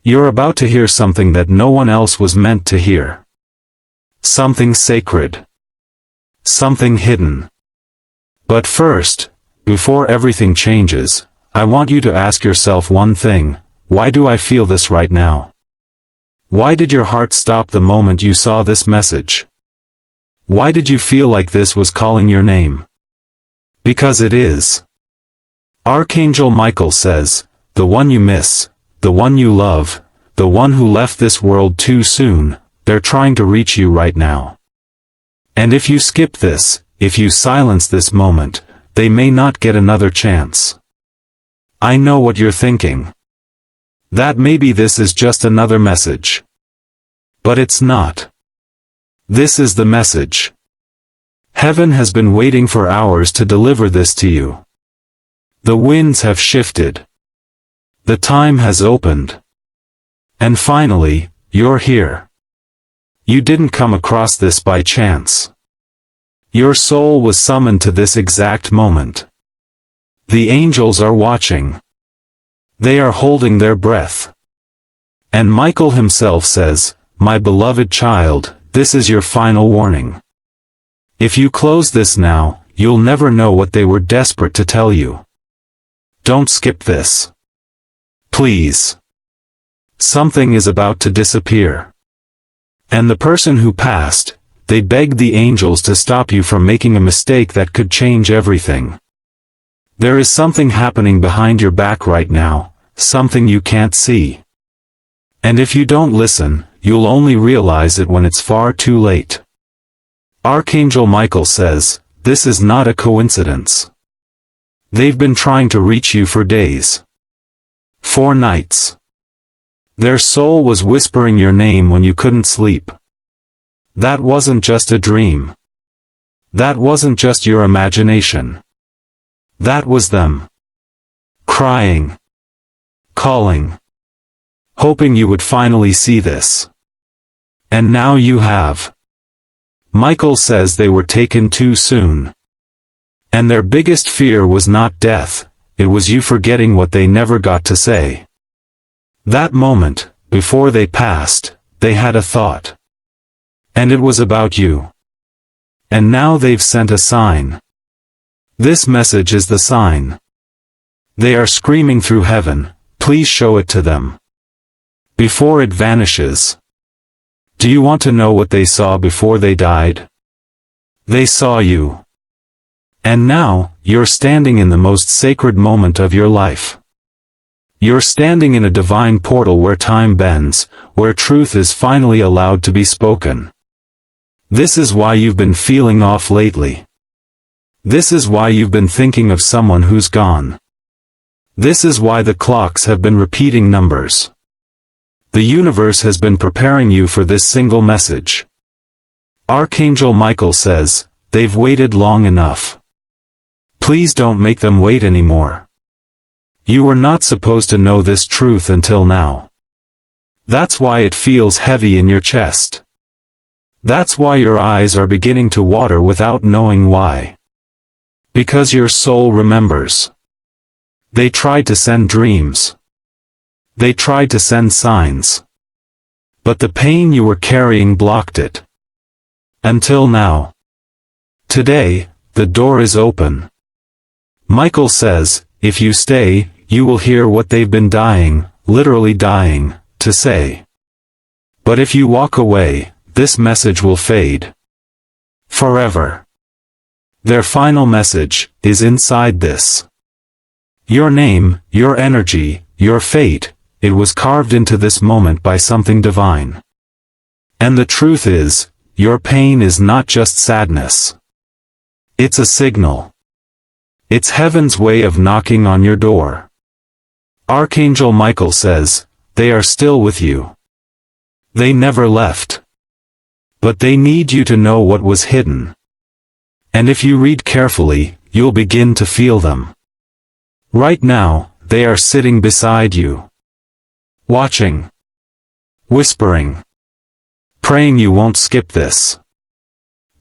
You're about to hear something that no one else was meant to hear. Something sacred. Something hidden. But first, before everything changes, I want you to ask yourself one thing: why do I feel this right now? Why did your heart stop the moment you saw this message? Why did you feel like this was calling your name? Because it is. Archangel Michael says, the one you miss, the one you love, the one who left this world too soon, they're trying to reach you right now. And if you skip this, if you silence this moment, they may not get another chance. I know what you're thinking. That maybe this is just another message. But it's not. This is the message. Heaven has been waiting for hours to deliver this to you. The winds have shifted. The time has opened. And finally, you're here. You didn't come across this by chance. Your soul was summoned to this exact moment. The angels are watching. They are holding their breath. And Michael himself says, "My beloved child, this is your final warning. If you close this now, you'll never know what they were desperate to tell you. Don't skip this. Please. Something is about to disappear." And the person who passed, they begged the angels to stop you from making a mistake that could change everything. There is something happening behind your back right now, something you can't see. And if you don't listen, you'll only realize it when it's far too late. Archangel Michael says, this is not a coincidence. They've been trying to reach you for days. 4 nights. Their soul was whispering your name when you couldn't sleep. That wasn't just a dream. That wasn't just your imagination. That was them. Crying. Calling. Hoping you would finally see this. And now you have. Michael says they were taken too soon. And their biggest fear was not death, it was you forgetting what they never got to say. That moment, before they passed, they had a thought. And it was about you. And now they've sent a sign. This message is the sign. They are screaming through heaven, please show it to them. Before it vanishes. Do you want to know what they saw before they died? They saw you. And now, you're standing in the most sacred moment of your life. You're standing in a divine portal where time bends, where truth is finally allowed to be spoken. This is why you've been feeling off lately. This is why you've been thinking of someone who's gone. This is why the clocks have been repeating numbers. The universe has been preparing you for this single message. Archangel Michael says, they've waited long enough. Please don't make them wait anymore. You were not supposed to know this truth until now. That's why it feels heavy in your chest. That's why your eyes are beginning to water without knowing why. Because your soul remembers. They tried to send dreams. They tried to send signs. But the pain you were carrying blocked it. Until now. Today, the door is open. Michael says, if you stay, you will hear what they've been dying, literally dying, to say. But if you walk away, this message will fade. Forever. Their final message is inside this. Your name, your energy, your fate, it was carved into this moment by something divine. And the truth is, your pain is not just sadness. It's a signal. It's heaven's way of knocking on your door. Archangel Michael says, they are still with you. They never left. But they need you to know what was hidden. And if you read carefully, you'll begin to feel them. Right now, they are sitting beside you. Watching. Whispering. Praying you won't skip this.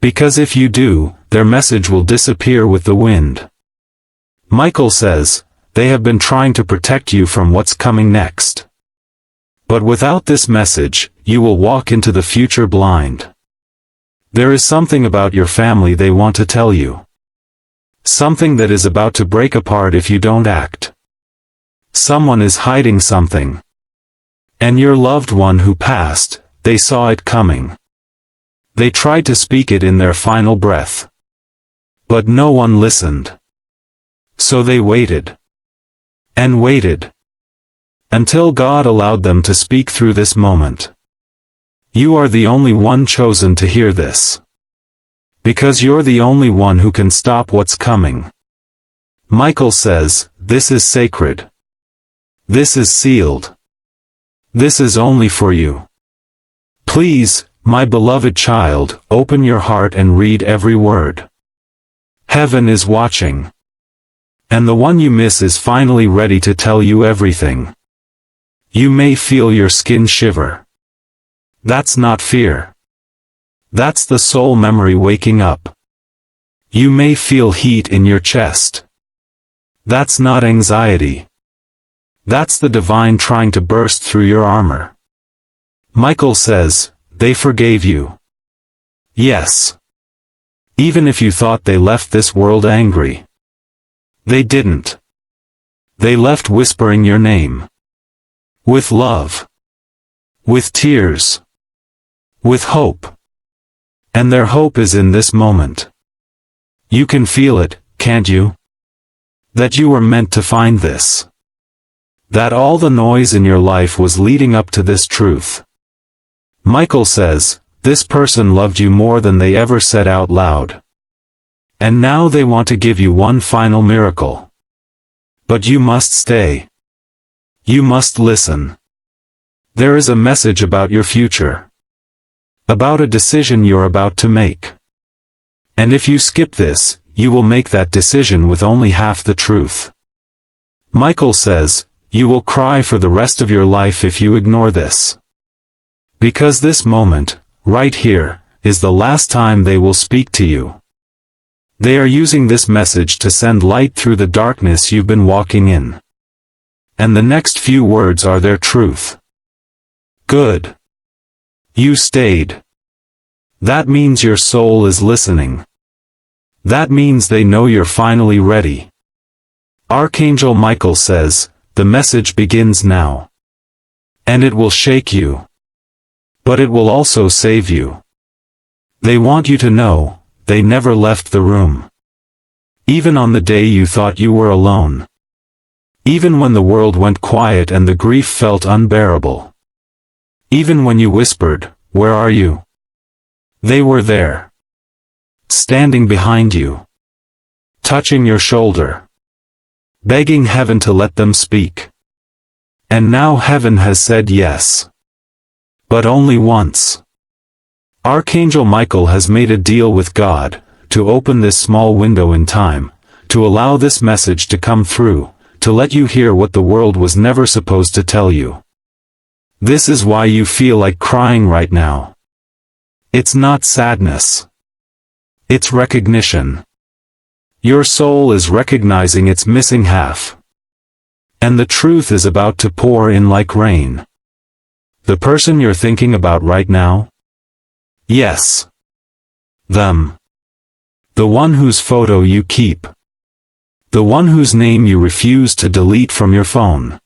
Because if you do, their message will disappear with the wind. Michael says, they have been trying to protect you from what's coming next. But without this message, you will walk into the future blind. There is something about your family they want to tell you. Something that is about to break apart if you don't act. Someone is hiding something. And your loved one who passed, they saw it coming. They tried to speak it in their final breath. But no one listened. So they waited. And waited. Until God allowed them to speak through this moment. You are the only one chosen to hear this. Because you're the only one who can stop what's coming. Michael says, this is sacred. This is sealed. This is only for you. Please, my beloved child, open your heart and read every word. Heaven is watching. And the one you miss is finally ready to tell you everything. You may feel your skin shiver. That's not fear. That's the soul memory waking up. You may feel heat in your chest. That's not anxiety. That's the divine trying to burst through your armor. Michael says, they forgave you. Yes. Even if you thought they left this world angry. They didn't. They left whispering your name. With love. With tears. With hope. And their hope is in this moment. You can feel it, can't you? That you were meant to find this. That all the noise in your life was leading up to this truth. Michael says, this person loved you more than they ever said out loud. And now they want to give you one final miracle. But you must stay. You must listen. There is a message about your future. About a decision you're about to make. And if you skip this, you will make that decision with only half the truth. Michael says, you will cry for the rest of your life if you ignore this. Because this moment, right here, is the last time they will speak to you. They are using this message to send light through the darkness you've been walking in. And the next few words are their truth. Good. You stayed. That means your soul is listening. That means they know you're finally ready. Archangel Michael says, the message begins now. And it will shake you. But it will also save you. They want you to know, they never left the room. Even on the day you thought you were alone. Even when the world went quiet and the grief felt unbearable. Even when you whispered, where are you? They were there. Standing behind you. Touching your shoulder. Begging heaven to let them speak. And now heaven has said yes. But only once. Archangel Michael has made a deal with God, to open this small window in time, to allow this message to come through, to let you hear what the world was never supposed to tell you. This is why you feel like crying right now. It's not sadness. It's recognition. Your soul is recognizing its missing half. And the truth is about to pour in like rain. The person you're thinking about right now? Yes. Them. The one whose photo you keep. The one whose name you refuse to delete from your phone.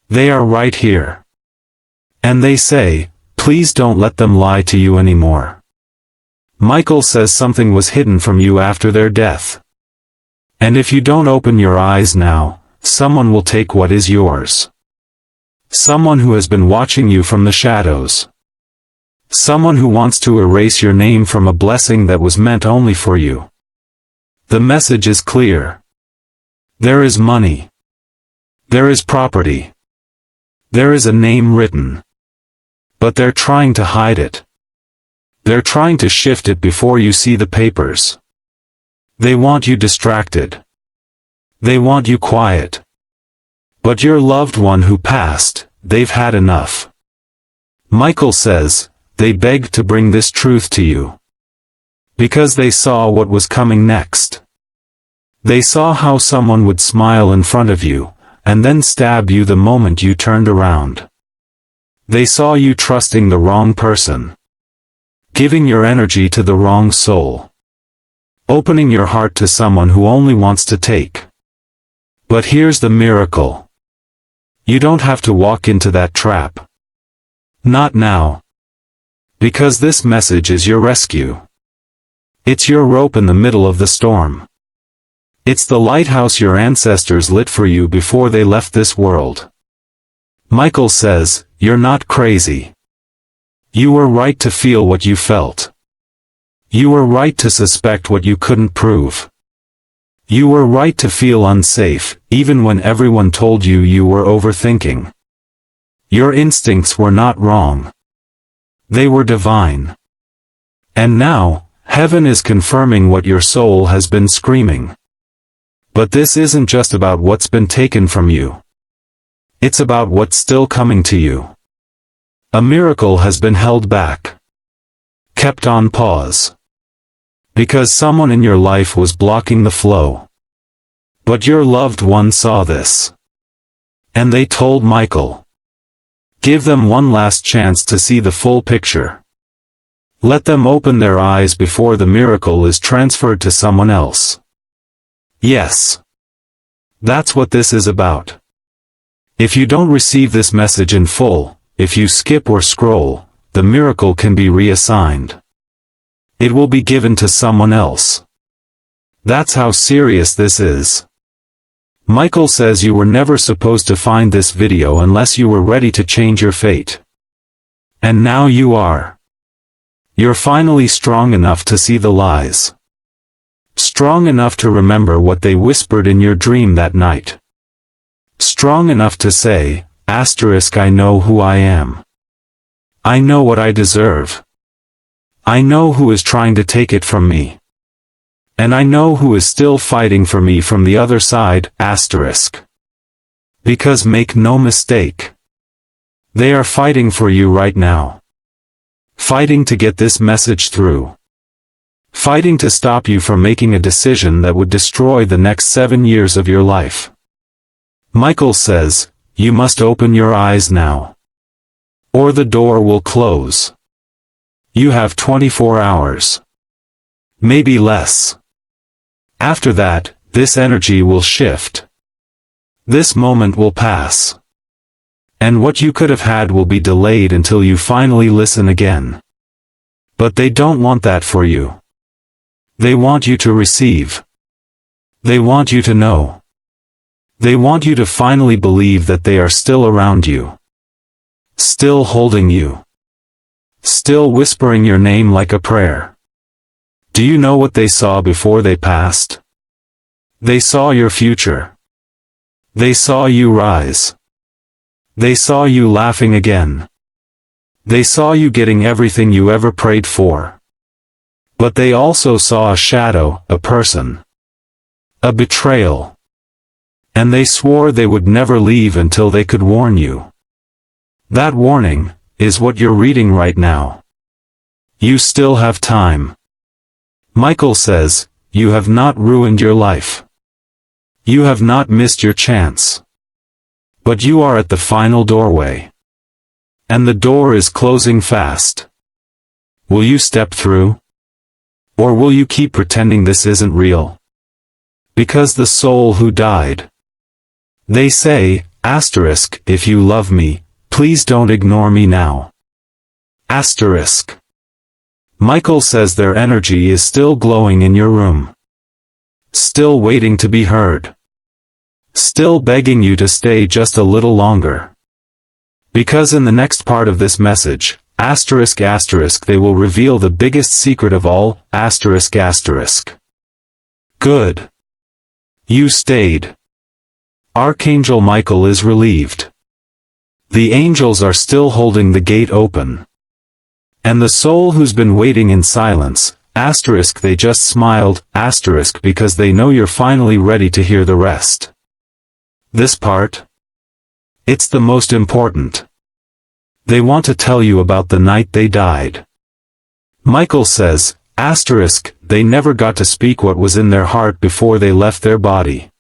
They are right here. And they say, please don't let them lie to you anymore. Michael says something was hidden from you after their death. And if you don't open your eyes now, someone will take what is yours. Someone who has been watching you from the shadows. Someone who wants to erase your name from a blessing that was meant only for you. The message is clear. There is money. There is property. There is a name written. But they're trying to hide it. They're trying to shift it before you see the papers. They want you distracted. They want you quiet. But your loved one who passed, they've had enough. Michael says, they begged to bring this truth to you. Because they saw what was coming next. They saw how someone would smile in front of you, and then stab you the moment you turned around. They saw you trusting the wrong person, giving your energy to the wrong soul, opening your heart to someone who only wants to take. But here's the miracle. You don't have to walk into that trap. Not now. Because this message is your rescue. It's your rope in the middle of the storm. It's the lighthouse your ancestors lit for you before they left this world. Michael says, you're not crazy. You were right to feel what you felt. You were right to suspect what you couldn't prove. You were right to feel unsafe, even when everyone told you you were overthinking. Your instincts were not wrong. They were divine. And now, heaven is confirming what your soul has been screaming. But this isn't just about what's been taken from you. It's about what's still coming to you. A miracle has been held back. Kept on pause. Because someone in your life was blocking the flow. But your loved one saw this. And they told Michael. Give them one last chance to see the full picture. Let them open their eyes before the miracle is transferred to someone else. Yes. That's what this is about. If you don't receive this message in full, if you skip or scroll, the miracle can be reassigned. It will be given to someone else. That's how serious this is. Michael says you were never supposed to find this video unless you were ready to change your fate. And now you are. You're finally strong enough to see the lies. Strong enough to remember what they whispered in your dream that night. Strong enough to say, I know who I am. I know what I deserve. I know who is trying to take it from me. And I know who is still fighting for me from the other side, Because make no mistake. They are fighting for you right now. Fighting to get this message through. Fighting to stop you from making a decision that would destroy the next 7 years of your life. Michael says, you must open your eyes now. Or the door will close. You have 24 hours. Maybe less. After that, this energy will shift. This moment will pass. And what you could have had will be delayed until you finally listen again. But they don't want that for you. They want you to receive. They want you to know. They want you to finally believe that they are still around you. Still holding you. Still whispering your name like a prayer. Do you know what they saw before they passed? They saw your future. They saw you rise. They saw you laughing again. They saw you getting everything you ever prayed for. But they also saw a shadow, a person. A betrayal. And they swore they would never leave until they could warn you. That warning is what you're reading right now. You still have time. Michael says, you have not ruined your life. You have not missed your chance. But you are at the final doorway. And the door is closing fast. Will you step through? Or will you keep pretending this isn't real? Because the soul who died. They say, if you love me, please don't ignore me now. Michael says their energy is still glowing in your room. Still waiting to be heard. Still begging you to stay just a little longer. Because in the next part of this message, they will reveal the biggest secret of all, Good. You stayed. Archangel Michael is relieved. The angels are still holding the gate open. And the soul who's been waiting in silence, they just smiled, because they know you're finally ready to hear the rest. This part? It's the most important. They want to tell you about the night they died. Michael says, they never got to speak what was in their heart before they left their body.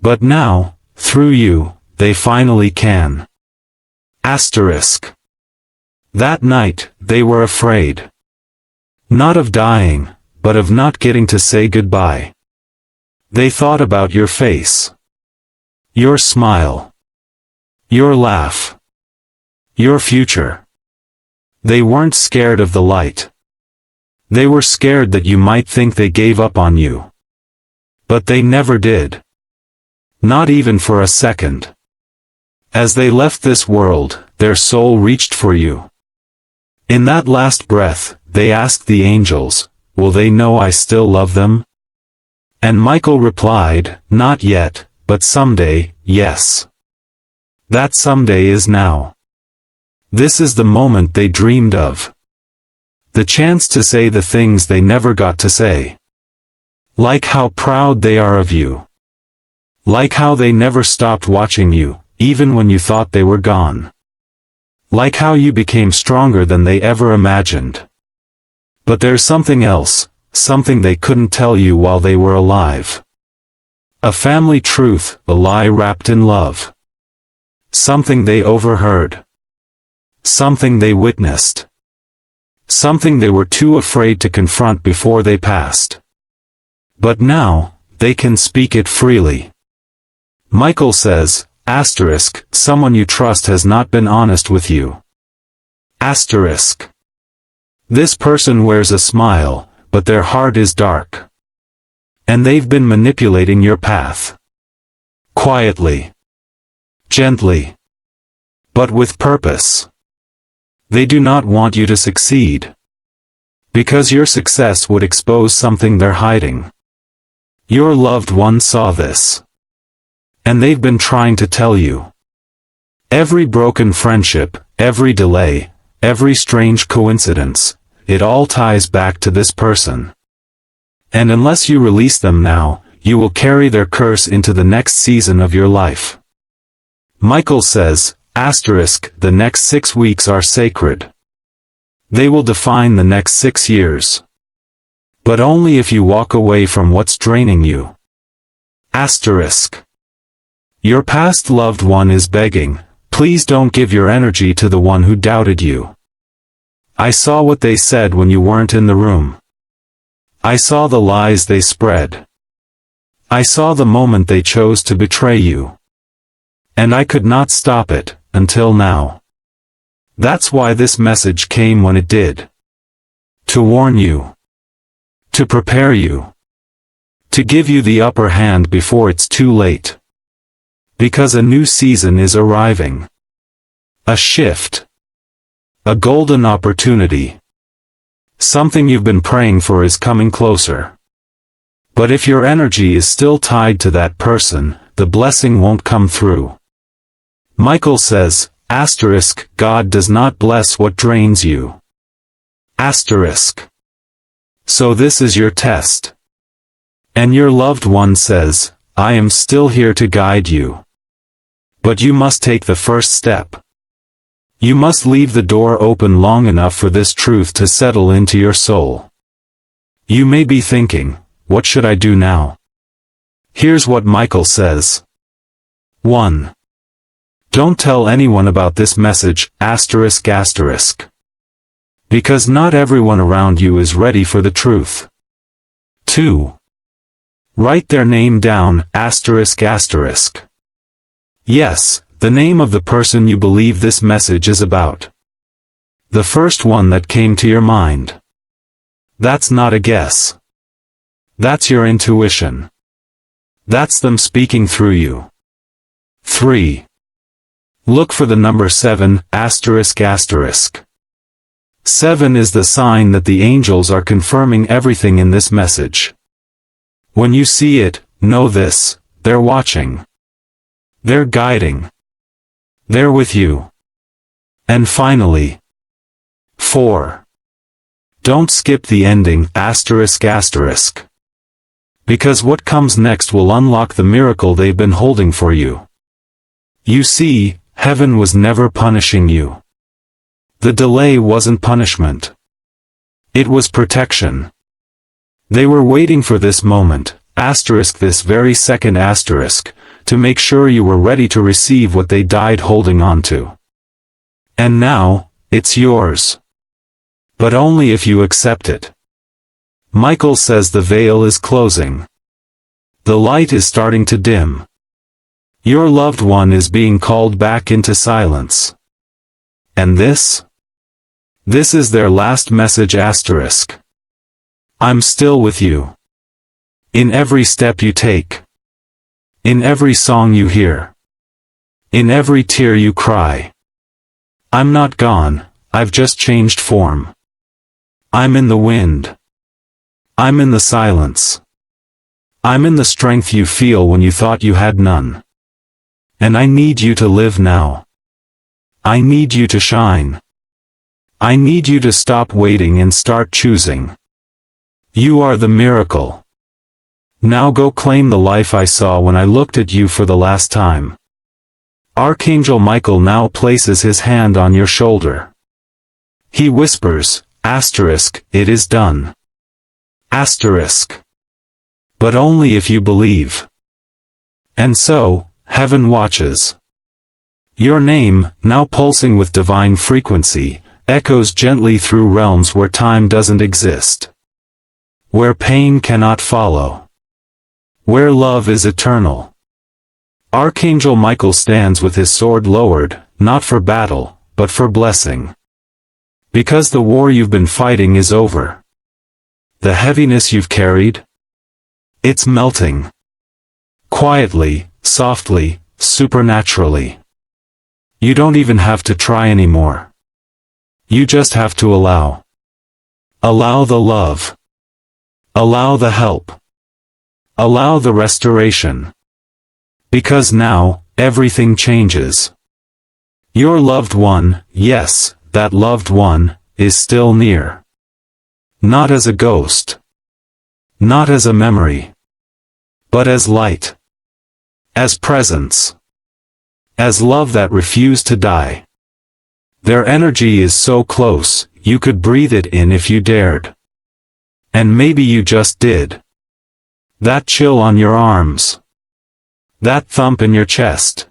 But now, through you, they finally can. Asterisk. That night, they were afraid. Not of dying, but of not getting to say goodbye. They thought about your face. Your smile. Your laugh. Your future. They weren't scared of the light. They were scared that you might think they gave up on you. But they never did. Not even for a second. As they left this world, their soul reached for you. In that last breath, they asked the angels, "Will they know I still love them?" And Michael replied, "Not yet, but someday, yes." That someday is now. This is the moment they dreamed of. The chance to say the things they never got to say. Like how proud they are of you. Like how they never stopped watching you, even when you thought they were gone. Like how you became stronger than they ever imagined. But there's something else, something they couldn't tell you while they were alive. A family truth, a lie wrapped in love. Something they overheard. Something they witnessed. Something they were too afraid to confront before they passed. But now, they can speak it freely. Michael says, asterisk, someone you trust has not been honest with you. Asterisk. This person wears a smile, but their heart is dark. And they've been manipulating your path. Quietly. Gently. But with purpose. They do not want you to succeed. Because your success would expose something they're hiding. Your loved one saw this. And they've been trying to tell you. Every broken friendship, every delay, every strange coincidence, it all ties back to this person. And unless you release them now, you will carry their curse into the next season of your life. Michael says, asterisk, the next 6 weeks are sacred. They will define the next 6 years. But only if you walk away from what's draining you. Asterisk. Your past loved one is begging, please don't give your energy to the one who doubted you. I saw what they said when you weren't in the room. I saw the lies they spread. I saw the moment they chose to betray you. And I could not stop it, until now. That's why this message came when it did. To warn you. To prepare you. To give you the upper hand before it's too late. Because a new season is arriving. A shift. A golden opportunity. Something you've been praying for is coming closer. But if your energy is still tied to that person, the blessing won't come through. Michael says, asterisk, God does not bless what drains you. Asterisk. So this is your test. And your loved one says, I am still here to guide you. But you must take the first step. You must leave the door open long enough for this truth to settle into your soul. You may be thinking, what should I do now? Here's what Michael says. 1. Don't tell anyone about this message, asterisk asterisk. Because not everyone around you is ready for the truth. 2. Write their name down, asterisk asterisk. Yes, the name of the person you believe this message is about. The first one that came to your mind. That's not a guess. That's your intuition. That's them speaking through you. 3. Look for the number 7, asterisk asterisk. 7 is the sign that the angels are confirming everything in this message. When you see it, know this, they're watching. They're guiding. They're with you. And finally. 4. Don't skip the ending, asterisk asterisk. Because what comes next will unlock the miracle they've been holding for you. You see, heaven was never punishing you. The delay wasn't punishment. It was protection. They were waiting for this moment, asterisk this very second asterisk, to make sure you were ready to receive what they died holding on to. And now, it's yours. But only if you accept it. Michael says the veil is closing. The light is starting to dim. Your loved one is being called back into silence. And this? This is their last message asterisk. I'm still with you. In every step you take. In every song you hear. In every tear you cry. I'm not gone, I've just changed form. I'm in the wind. I'm in the silence. I'm in the strength you feel when you thought you had none. And I need you to live now. I need you to shine. I need you to stop waiting and start choosing. You are the miracle. Now go claim the life I saw when I looked at you for the last time. Archangel Michael now places his hand on your shoulder. He whispers, asterisk, it is done. Asterisk. But only if you believe. And so, heaven watches. Your name, now pulsing with divine frequency, echoes gently through realms where time doesn't exist. Where pain cannot follow. Where love is eternal. Archangel Michael stands with his sword lowered, not for battle, but for blessing. Because the war you've been fighting is over. The heaviness you've carried? It's melting. Quietly, softly, supernaturally. You don't even have to try anymore. You just have to allow. Allow the love. Allow the help. Allow the restoration. Because now, everything changes. Your loved one, yes, that loved one, is still near. Not as a ghost. Not as a memory. But as light. As presence. As love that refused to die. Their energy is so close, you could breathe it in if you dared. And maybe you just did. That chill on your arms. That thump in your chest.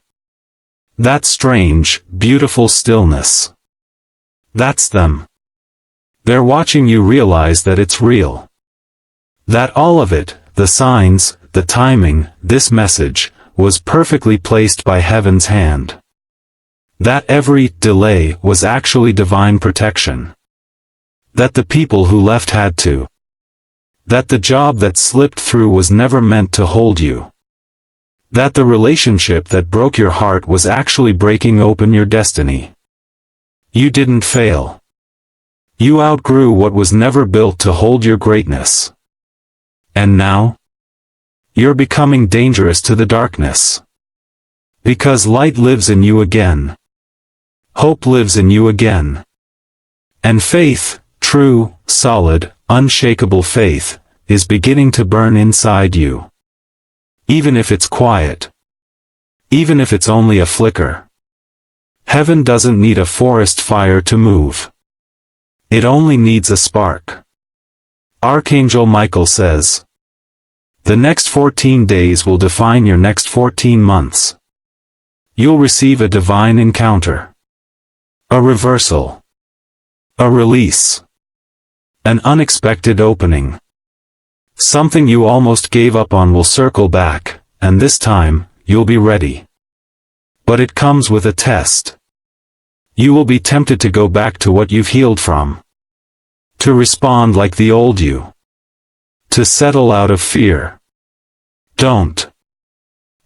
That strange, beautiful stillness. That's them. They're watching you realize that it's real. That all of it, the signs, the timing, this message, was perfectly placed by heaven's hand. That every delay was actually divine protection. That the people who left had to. That the job that slipped through was never meant to hold you. That the relationship that broke your heart was actually breaking open your destiny. You didn't fail. You outgrew what was never built to hold your greatness. And now? You're becoming dangerous to the darkness. Because light lives in you again. Hope lives in you again. And faith, true, solid, unshakable faith, is beginning to burn inside you. Even if it's quiet. Even if it's only a flicker. Heaven doesn't need a forest fire to move. It only needs a spark. Archangel Michael says. The next 14 days will define your next 14 months. You'll receive a divine encounter. A reversal. A release. An unexpected opening. Something you almost gave up on will circle back, and this time, you'll be ready. But it comes with a test. You will be tempted to go back to what you've healed from. To respond like the old you. To settle out of fear. Don't.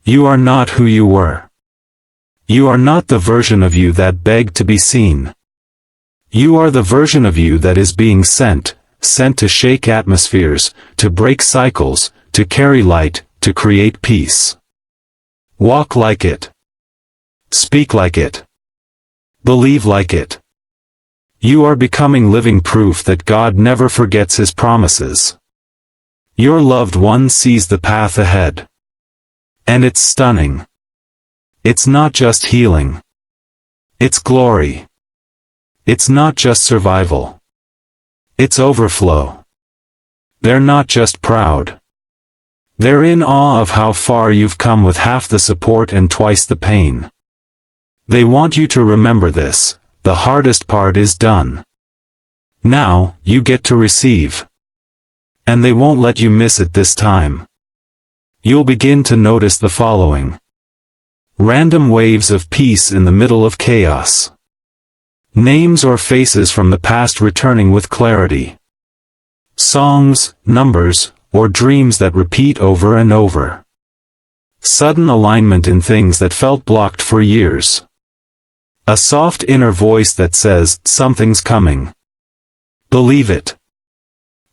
You are not who you were. You are not the version of you that begged to be seen. You are the version of you that is being sent to shake atmospheres, to break cycles, to carry light, to create peace. Walk like it. Speak like it. Believe like it. You are becoming living proof that God never forgets His promises. Your loved one sees the path ahead. And it's stunning. It's not just healing. It's glory. It's not just survival. It's overflow. They're not just proud. They're in awe of how far you've come with half the support and twice the pain. They want you to remember this, the hardest part is done. Now, you get to receive. And they won't let you miss it this time. You'll begin to notice the following. Random waves of peace in the middle of chaos. Names or faces from the past returning with clarity. Songs, numbers, or dreams that repeat over and over. Sudden alignment in things that felt blocked for years. A soft inner voice that says, something's coming. Believe it.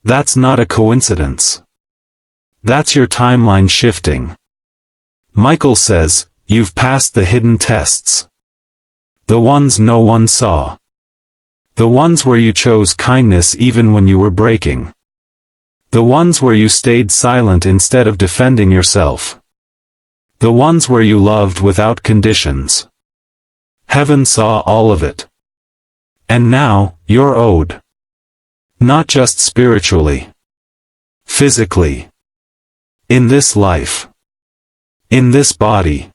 That's not a coincidence. That's your timeline shifting. Michael says, you've passed the hidden tests. The ones no one saw. The ones where you chose kindness even when you were breaking. The ones where you stayed silent instead of defending yourself. The ones where you loved without conditions. Heaven saw all of it. And now, you're owed. Not just spiritually. Physically. In this life. In this body.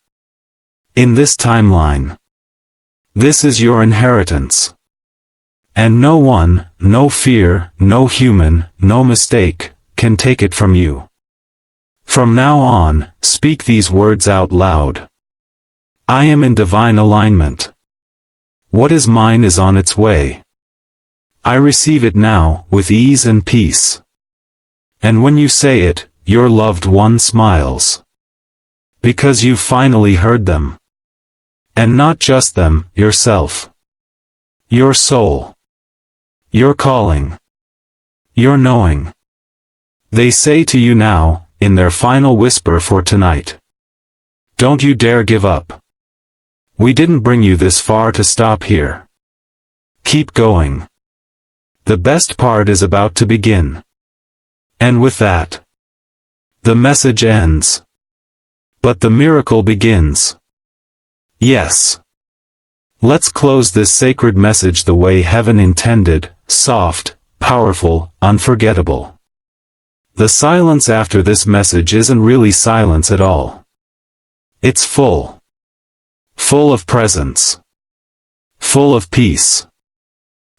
In this timeline. This is your inheritance. And no one, no fear, no human, no mistake, can take it from you. From now on, speak these words out loud. I am in divine alignment. What is mine is on its way. I receive it now, with ease and peace. And when you say it, your loved one smiles. Because you've finally heard them. And not just them, yourself. Your soul. Your calling. Your knowing. They say to you now, in their final whisper for tonight. Don't you dare give up. We didn't bring you this far to stop here. Keep going. The best part is about to begin. And with that, the message ends. But the miracle begins. Yes. Let's close this sacred message the way heaven intended, soft, powerful, unforgettable. The silence after this message isn't really silence at all. It's full. Full of presence. Full of peace.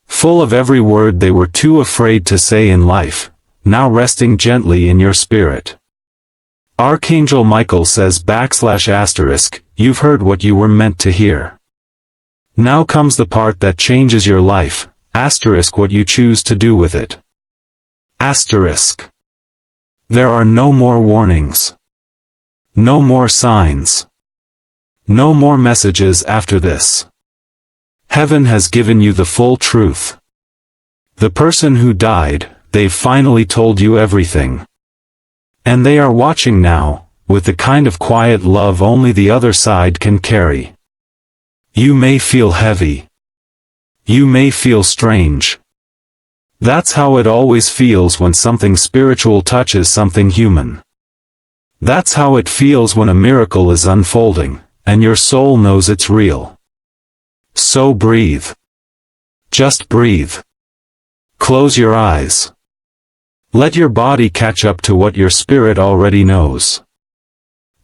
Full of every word they were too afraid to say in life, now resting gently in your spirit. Archangel Michael says ***, you've heard what you were meant to hear. Now comes the part that changes your life, *** what you choose to do with it. **. There are no more warnings. No more signs. No more messages after this. Heaven has given you the full truth. The person who died, they've finally told you everything. And they are watching now, with the kind of quiet love only the other side can carry. You may feel heavy. You may feel strange. That's how it always feels when something spiritual touches something human. That's how it feels when a miracle is unfolding, and your soul knows it's real. So breathe. Just breathe. Close your eyes. Let your body catch up to what your spirit already knows.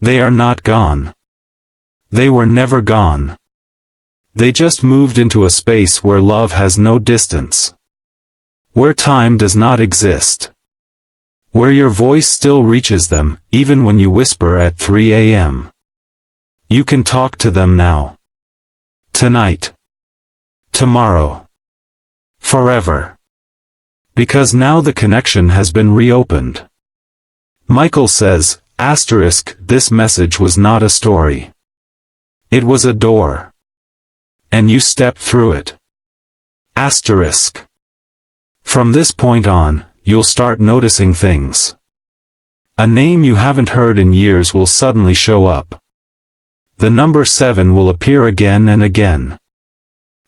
They are not gone. They were never gone. They just moved into a space where love has no distance. Where time does not exist. Where your voice still reaches them, even when you whisper at 3 a.m. You can talk to them now. Tonight. Tomorrow. Forever. Because now the connection has been reopened. Michael says, **, this message was not a story. It was a door. And you stepped through it. **. From this point on, you'll start noticing things. A name you haven't heard in years will suddenly show up. The number 7 will appear again and again.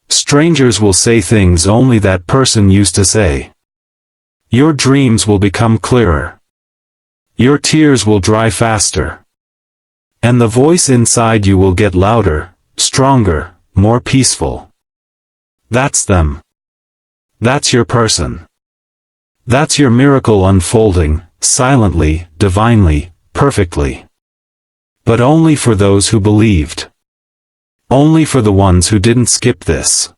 Strangers will say things only that person used to say. Your dreams will become clearer. Your tears will dry faster. And the voice inside you will get louder, stronger, more peaceful. That's them. That's your person. That's your miracle unfolding, silently, divinely, perfectly. But only for those who believed. Only for the ones who didn't skip this.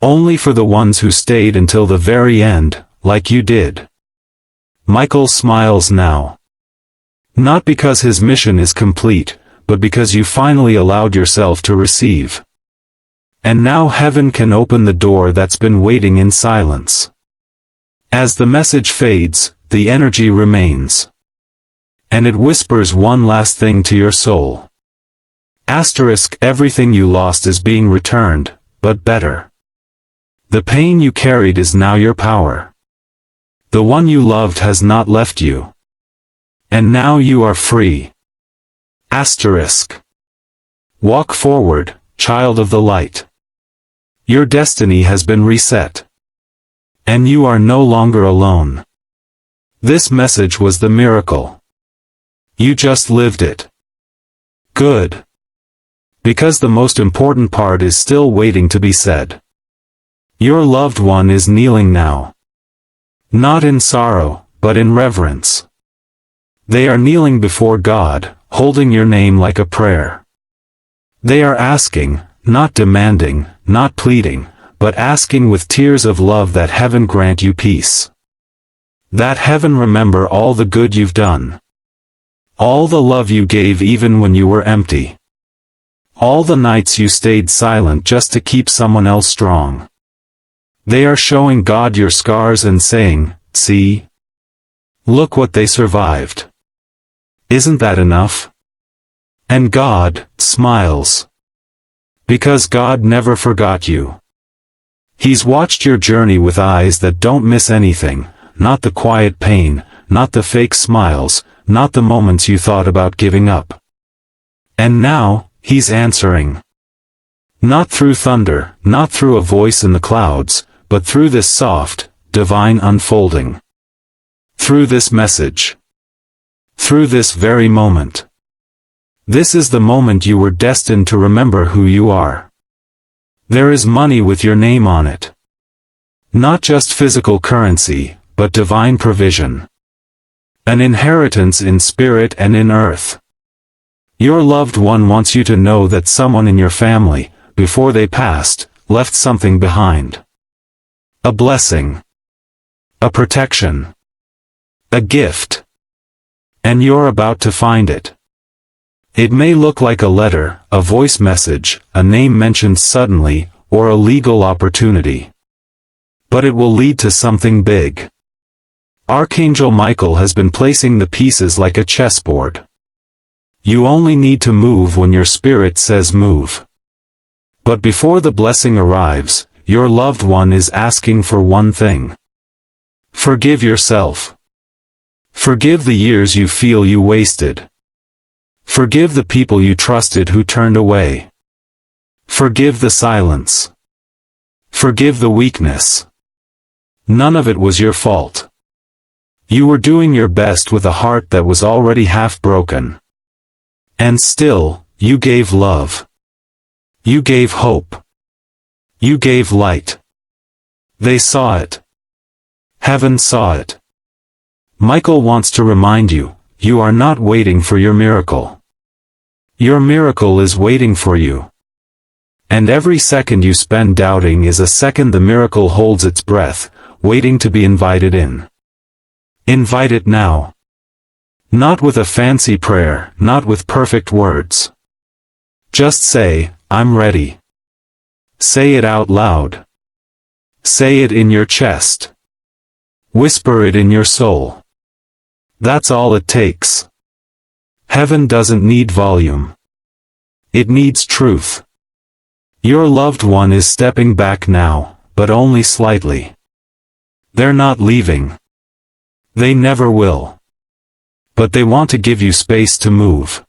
Only for the ones who stayed until the very end, like you did. Michael smiles now. Not because his mission is complete, but because you finally allowed yourself to receive. And now heaven can open the door that's been waiting in silence. As the message fades, the energy remains. And it whispers one last thing to your soul. Everything you lost is being returned, but better. The pain you carried is now your power. The one you loved has not left you. And now you are free. Walk forward, child of the light. Your destiny has been reset. And you are no longer alone. This message was the miracle. You just lived it. Good. Because the most important part is still waiting to be said. Your loved one is kneeling now. Not in sorrow, but in reverence. They are kneeling before God, holding your name like a prayer. They are asking, not demanding, not pleading, but asking with tears of love that heaven grant you peace. That heaven remember all the good you've done. All the love you gave even when you were empty. All the nights you stayed silent just to keep someone else strong. They are showing God your scars and saying, see? Look what they survived. Isn't that enough? And God smiles. Because God never forgot you. He's watched your journey with eyes that don't miss anything, not the quiet pain, not the fake smiles, not the moments you thought about giving up. And now, He's answering. Not through thunder, not through a voice in the clouds, but through this soft, divine unfolding. Through this message. Through this very moment. This is the moment you were destined to remember who you are. There is money with your name on it. Not just physical currency, but divine provision. An inheritance in spirit and in earth. Your loved one wants you to know that someone in your family, before they passed, left something behind. A blessing. A protection. A gift. And you're about to find it. It may look like a letter, a voice message, a name mentioned suddenly, or a legal opportunity. But it will lead to something big. Archangel Michael has been placing the pieces like a chessboard. You only need to move when your spirit says move. But before the blessing arrives, your loved one is asking for one thing. Forgive yourself. Forgive the years you feel you wasted. Forgive the people you trusted who turned away. Forgive the silence. Forgive the weakness. None of it was your fault. You were doing your best with a heart that was already half broken. And still, you gave love. You gave hope. You gave light. They saw it. Heaven saw it. Michael wants to remind you, you are not waiting for your miracle. Your miracle is waiting for you. And every second you spend doubting is a second the miracle holds its breath, waiting to be invited in. Invite it now. Not with a fancy prayer, not with perfect words. Just say, I'm ready. Say it out loud. Say it in your chest. Whisper it in your soul. That's all it takes. Heaven doesn't need volume. It needs truth. Your loved one is stepping back now, but only slightly. They're not leaving. They never will. But they want to give you space to move.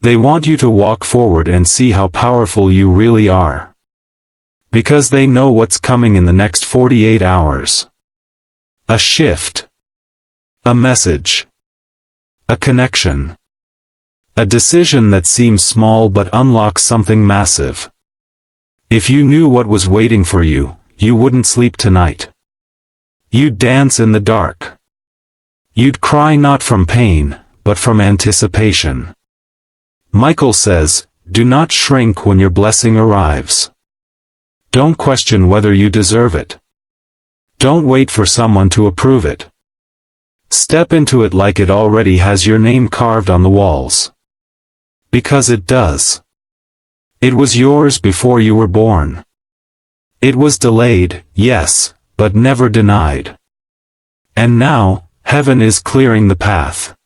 They want you to walk forward and see how powerful you really are. Because they know what's coming in the next 48 hours. A shift. A message. A connection. A decision that seems small but unlocks something massive. If you knew what was waiting for you, you wouldn't sleep tonight. You'd dance in the dark. You'd cry not from pain, but from anticipation. Michael says, do not shrink when your blessing arrives. Don't question whether you deserve it. Don't wait for someone to approve it. Step into it like it already has your name carved on the walls. Because it does. It was yours before you were born. It was delayed, yes, but never denied. And now, heaven is clearing the path.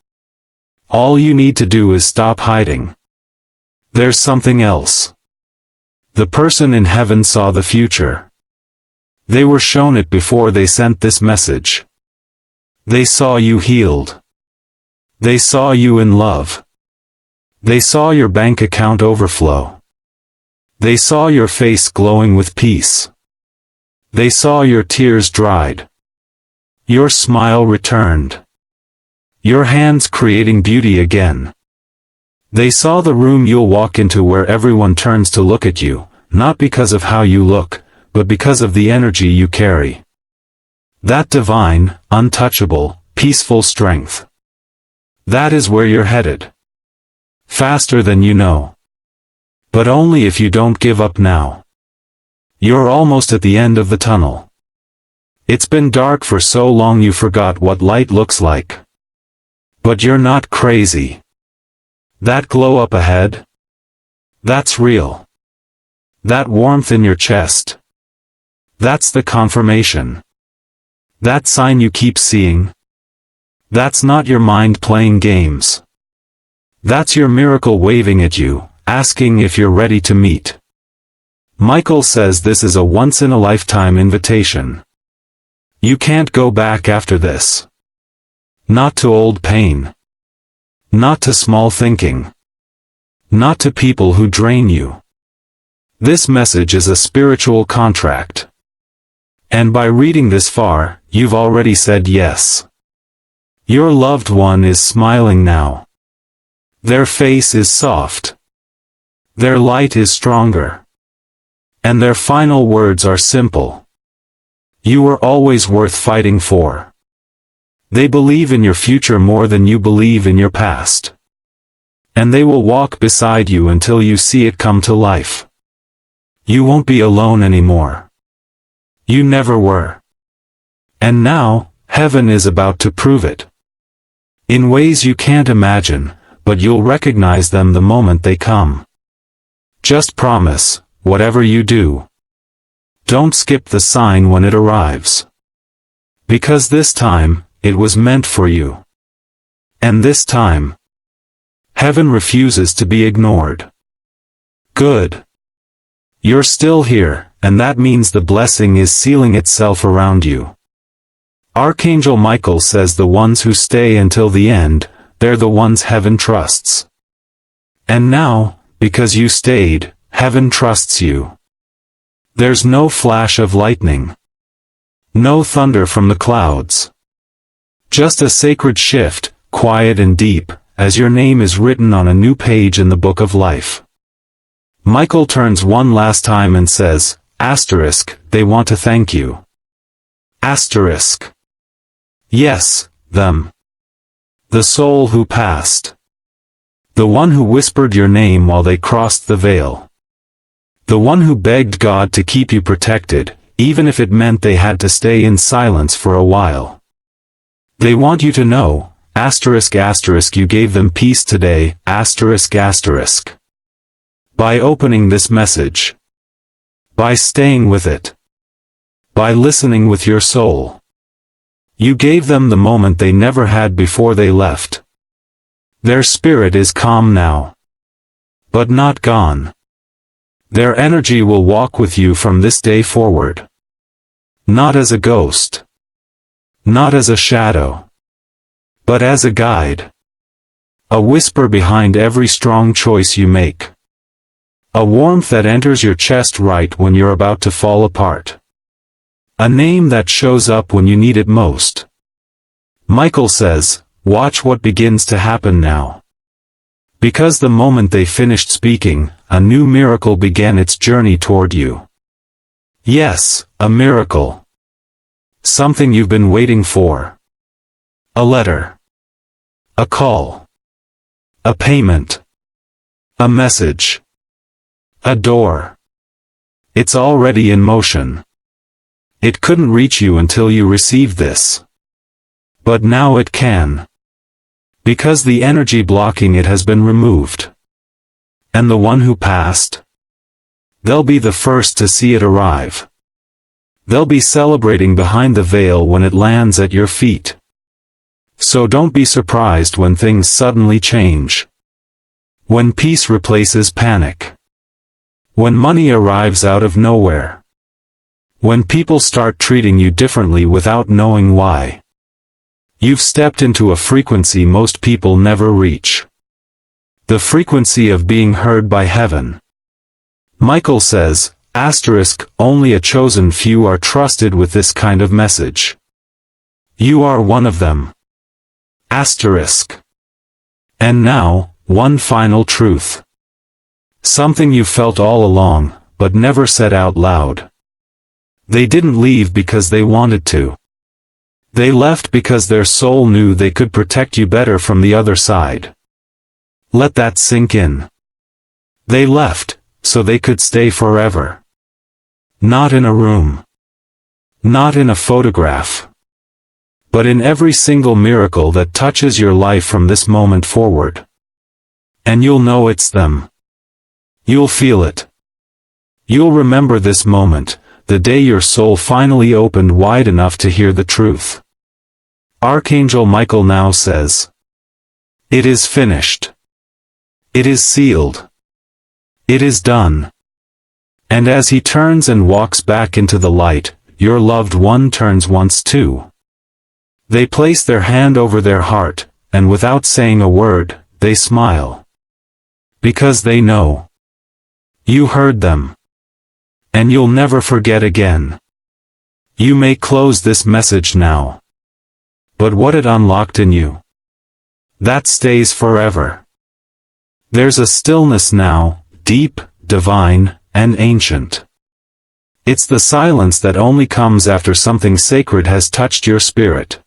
All you need to do is stop hiding. There's something else. The person in heaven saw the future. They were shown it before they sent this message. They saw you healed. They saw you in love. They saw your bank account overflow. They saw your face glowing with peace. They saw your tears dried. Your smile returned. Your hands creating beauty again. They saw the room you'll walk into where everyone turns to look at you, not because of how you look, but because of the energy you carry. That divine, untouchable, peaceful strength. That is where you're headed. Faster than you know. But only if you don't give up now. You're almost at the end of the tunnel. It's been dark for so long you forgot what light looks like. But you're not crazy. That glow up ahead? That's real. That warmth in your chest? That's the confirmation. That sign you keep seeing? That's not your mind playing games. That's your miracle waving at you, asking if you're ready to meet. Michael says this is a once-in-a-lifetime invitation. You can't go back after this. Not to old pain. Not to small thinking. Not to people who drain you. This message is a spiritual contract. And by reading this far, you've already said yes. Your loved one is smiling now. Their face is soft. Their light is stronger. And their final words are simple. You were always worth fighting for. They believe in your future more than you believe in your past. And they will walk beside you until you see it come to life. You won't be alone anymore. You never were. And now, heaven is about to prove it. In ways you can't imagine, but you'll recognize them the moment they come. Just promise, whatever you do, don't skip the sign when it arrives. Because this time, it was meant for you. And this time, heaven refuses to be ignored. Good. You're still here, and that means the blessing is sealing itself around you. Archangel Michael says the ones who stay until the end, they're the ones heaven trusts. And now, because you stayed, heaven trusts you. There's no flash of lightning. No thunder from the clouds. Just a sacred shift, quiet and deep, as your name is written on a new page in the book of life. Michael turns one last time and says, asterisk, they want to thank you. Asterisk. Yes, them. The soul who passed. The one who whispered your name while they crossed the veil. The one who begged God to keep you protected, even if it meant they had to stay in silence for a while. They want you to know, asterisk asterisk, you gave them peace today, asterisk asterisk. By opening this message. By staying with it. By listening with your soul. You gave them the moment they never had before they left. Their spirit is calm now. But not gone. Their energy will walk with you from this day forward. Not as a ghost. Not as a shadow. But as a guide. A whisper behind every strong choice you make. A warmth that enters your chest right when you're about to fall apart. A name that shows up when you need it most. Michael says, watch what begins to happen now. Because the moment they finished speaking, a new miracle began its journey toward you. Yes, a miracle. Something you've been waiting for. A letter. A call. A payment. A message. A door. It's already in motion. It couldn't reach you until you received this. But now it can. Because the energy blocking it has been removed. And the one who passed? They'll be the first to see it arrive. They'll be celebrating behind the veil when it lands at your feet. So don't be surprised when things suddenly change. When peace replaces panic. When money arrives out of nowhere. When people start treating you differently without knowing why. You've stepped into a frequency most people never reach. The frequency of being heard by heaven. Michael says, only a chosen few are trusted with this kind of message. You are one of them. And now, one final truth. Something you felt all along, but never said out loud. They didn't leave because they wanted to. They left because their soul knew they could protect you better from the other side. Let that sink in. They left, so they could stay forever. Not in a room. Not in a photograph. But in every single miracle that touches your life from this moment forward. And you'll know it's them. You'll feel it. You'll remember this moment, the day your soul finally opened wide enough to hear the truth. Archangel Michael now says, "It is finished. It is sealed. It is done." And as he turns and walks back into the light, your loved one turns once too. They place their hand over their heart, and without saying a word, they smile. Because they know. You heard them. And you'll never forget again. You may close this message now. But what it unlocked in you, that stays forever. There's a stillness now, deep, divine, and ancient. It's the silence that only comes after something sacred has touched your spirit.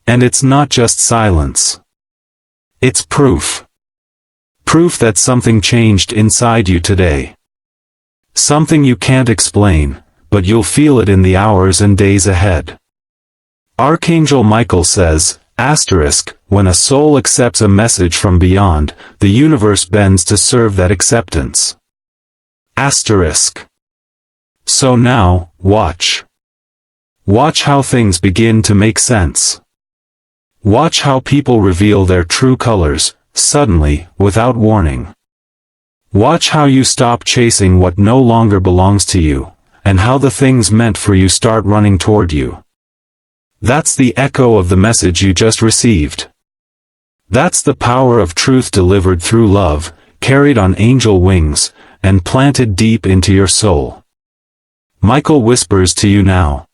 And it's not just silence. It's proof. Proof that something changed inside you today. Something you can't explain, but you'll feel it in the hours and days ahead. Archangel Michael says, when a soul accepts a message from beyond, the universe bends to serve that acceptance. So now, watch. Watch how things begin to make sense. Watch how people reveal their true colors, suddenly, without warning. Watch how you stop chasing what no longer belongs to you, and how the things meant for you start running toward you. That's the echo of the message you just received. That's the power of truth delivered through love, carried on angel wings, and planted deep into your soul. Michael whispers to you now.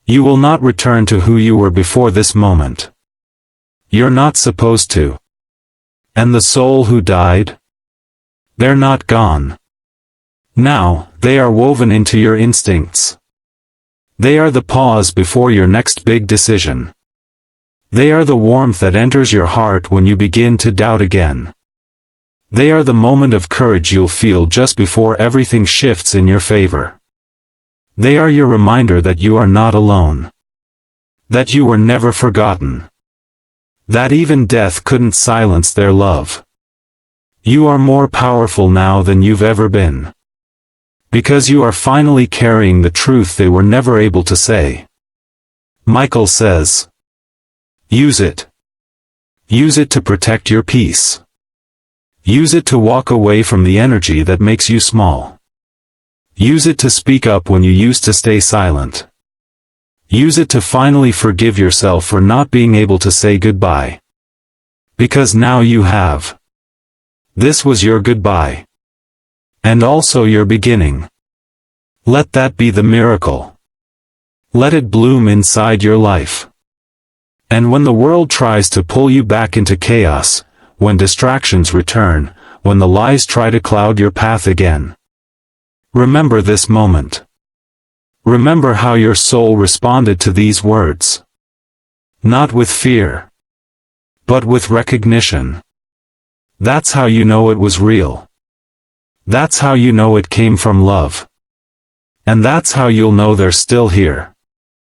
You will not return to who you were before this moment. You're not supposed to. And the soul who died? They're not gone. Now, they are woven into your instincts. They are the pause before your next big decision. They are the warmth that enters your heart when you begin to doubt again. They are the moment of courage you'll feel just before everything shifts in your favor. They are your reminder that you are not alone. That you were never forgotten. That even death couldn't silence their love. You are more powerful now than you've ever been. Because you are finally carrying the truth they were never able to say. Michael says, use it. Use it to protect your peace. Use it to walk away from the energy that makes you small. Use it to speak up when you used to stay silent. Use it to finally forgive yourself for not being able to say goodbye. Because now you have. This was your goodbye. And also your beginning. Let that be the miracle. Let it bloom inside your life. And when the world tries to pull you back into chaos, when distractions return, when the lies try to cloud your path again, remember this moment. Remember how your soul responded to these words. Not with fear, but with recognition. That's how you know it was real. That's how you know it came from love. And that's how you'll know they're still here.